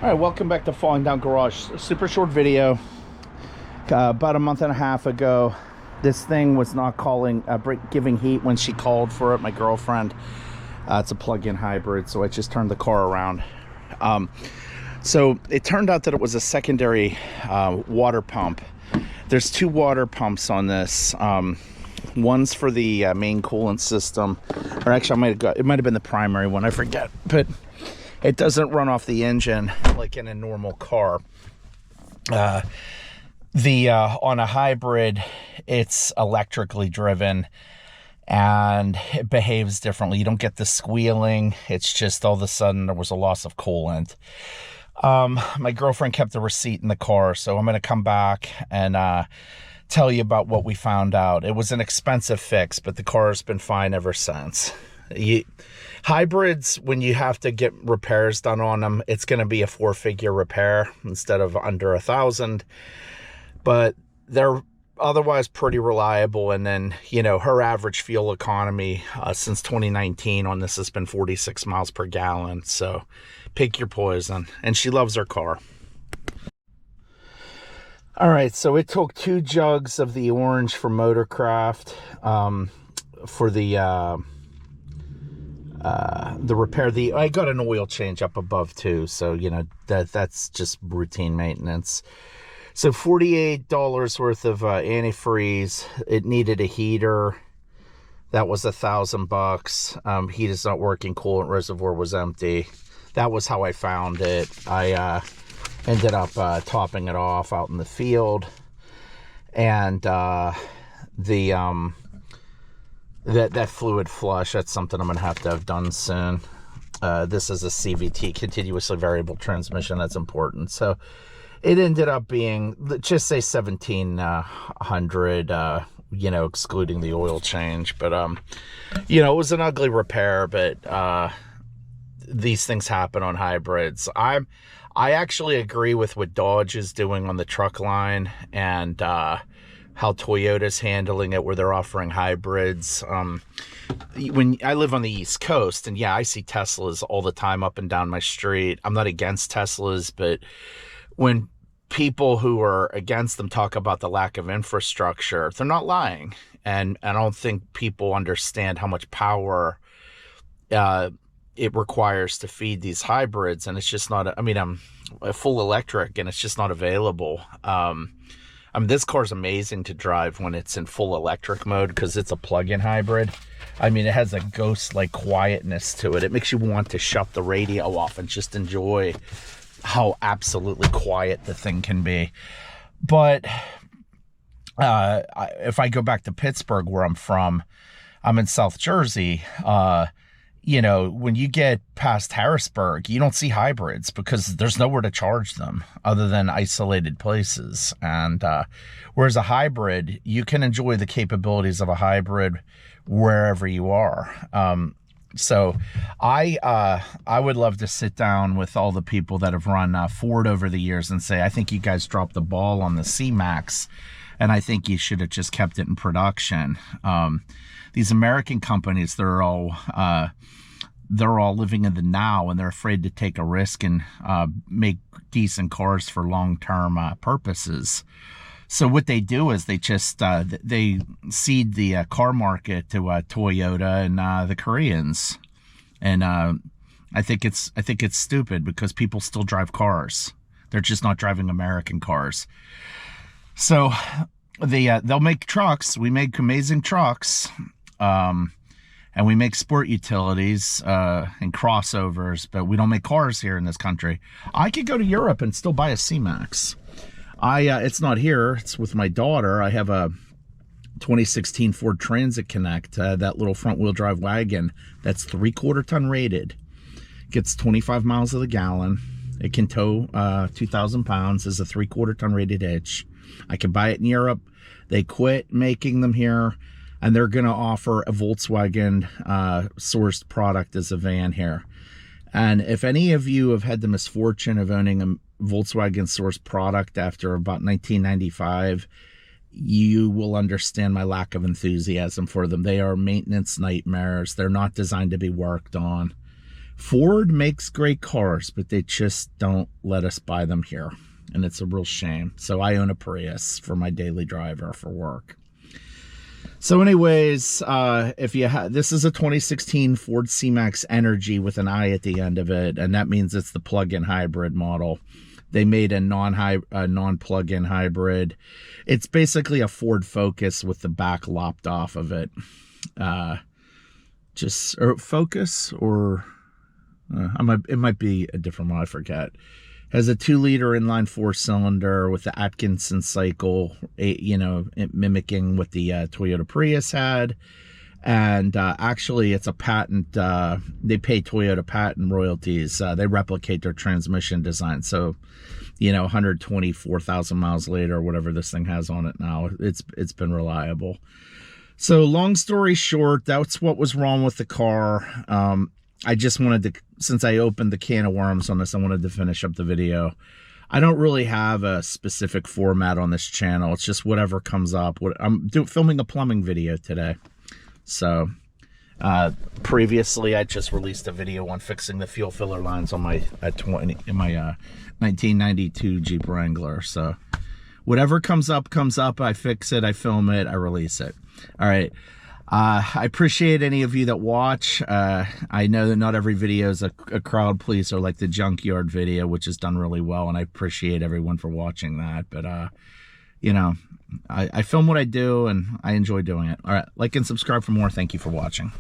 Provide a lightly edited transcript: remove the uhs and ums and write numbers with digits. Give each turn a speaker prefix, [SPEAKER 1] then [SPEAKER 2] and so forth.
[SPEAKER 1] All right, welcome back to Falling Down Garage. Super short video. About a month and a half ago, this thing was not giving heat when she called for it, my girlfriend. It's a plug-in hybrid, so I just turned the car around. So it turned out that it was a secondary water pump. There's two water pumps on this. One's for the main coolant system, or actually it might have been the primary one, I forget, but it doesn't run off the engine like in a normal car. On a hybrid, it's electrically driven and it behaves differently. You don't get the squealing. It's just all of a sudden there was a loss of coolant. My girlfriend kept the receipt in the car, so I'm going to come back and tell you about what we found out. It was an expensive fix, but the car has been fine ever since. Hybrids, when you have to get repairs done on them, it's going to be a 4-figure repair instead of under 1,000, but they're otherwise pretty reliable. And then, you know, her average fuel economy since 2019 on this has been 46 miles per gallon. So pick your poison. And she loves her car. All right, so it took 2 jugs of the orange from Motorcraft for the repair. I got an oil change up above too, so you know that's just routine maintenance. So $48 worth of antifreeze. It needed a heater. That was $1,000. Heat is not working. Coolant reservoir was empty. That was how I found it. I ended up topping it off out in the field, and that fluid flush, that's something I'm gonna have to have done soon. This is a CVT, continuously variable transmission. That's important. So it ended up being, just say 1,700, you know, excluding the oil change. But you know, it was an ugly repair, but these things happen on hybrids. I actually agree with what Dodge is doing on the truck line, and how Toyota's handling it, where they're offering hybrids. When I live on the East Coast, and yeah, I see Teslas all the time up and down my street. I'm not against Teslas, but when people who are against them talk about the lack of infrastructure, they're not lying. And I don't think people understand how much power it requires to feed these hybrids. And it's just not, I mean, I'm a full electric and it's just not available. I mean, this car's amazing to drive when it's in full electric mode because it's a plug-in hybrid. I mean, it has a ghost-like quietness to it. It makes you want to shut the radio off and just enjoy how absolutely quiet the thing can be. But if I go back to Pittsburgh, where I'm from, I'm in South Jersey. You know, when you get past Harrisburg, you don't see hybrids because there's nowhere to charge them other than isolated places. And whereas a hybrid, you can enjoy the capabilities of a hybrid wherever you are. So I would love to sit down with all the people that have run Ford over the years and say, I think you guys dropped the ball on the CMax, and I think you should have just kept it in production. These American companies, they're all living in the now, and they're afraid to take a risk and make decent cars for long-term purposes. So what they do is they just they cede the car market to Toyota and the Koreans, and I think it's stupid because people still drive cars. They're just not driving American cars. So they'll make trucks. We make amazing trucks. And we make sport utilities and crossovers, but we don't make cars here in this country. I could go to Europe and still buy a CMax. It's not here. It's with my daughter. I have a 2016 Ford Transit Connect, that little front-wheel drive wagon that's 3/4 ton rated. Gets 25 miles of the gallon. It can tow 2,000 pounds as a 3/4 ton rated hitch. I can buy it in Europe. They quit making them here, and they're going to offer a Volkswagen sourced product as a van here. And if any of you have had the misfortune of owning a Volkswagen sourced product after about 1995, you will understand my lack of enthusiasm for them. They are maintenance nightmares. They're not designed to be worked on. Ford makes great cars, but they just don't let us buy them here. And it's a real shame. So I own a Prius for my daily driver for work. So anyways, if you this is a 2016 Ford CMax Energi with an I at the end of it. And that means it's the plug-in hybrid model. They made a non-plug-in hybrid. It's basically a Ford Focus with the back lopped off of it. Focus or... it might be a different one, I forget. Has a 2-liter inline 4-cylinder with the Atkinson cycle, mimicking what the Toyota Prius had. And actually, it's a patent. They pay Toyota patent royalties. They replicate their transmission design. So, 124,000 miles later, whatever this thing has on it now, it's been reliable. So, long story short, that's what was wrong with the car. I just wanted to, since I opened the can of worms on this, I wanted to finish up the video. I don't really have a specific format on this channel. It's just whatever comes up. I'm filming a plumbing video today. So, previously I just released a video on fixing the fuel filler lines on my 1992 Jeep Wrangler. So, whatever comes up, I fix it, I film it, I release it. All right. I appreciate any of you that watch. I know that not every video is a crowd pleaser like the junkyard video, which has done really well, and I appreciate everyone for watching that. But, I film what I do, and I enjoy doing it. All right, like and subscribe for more. Thank you for watching.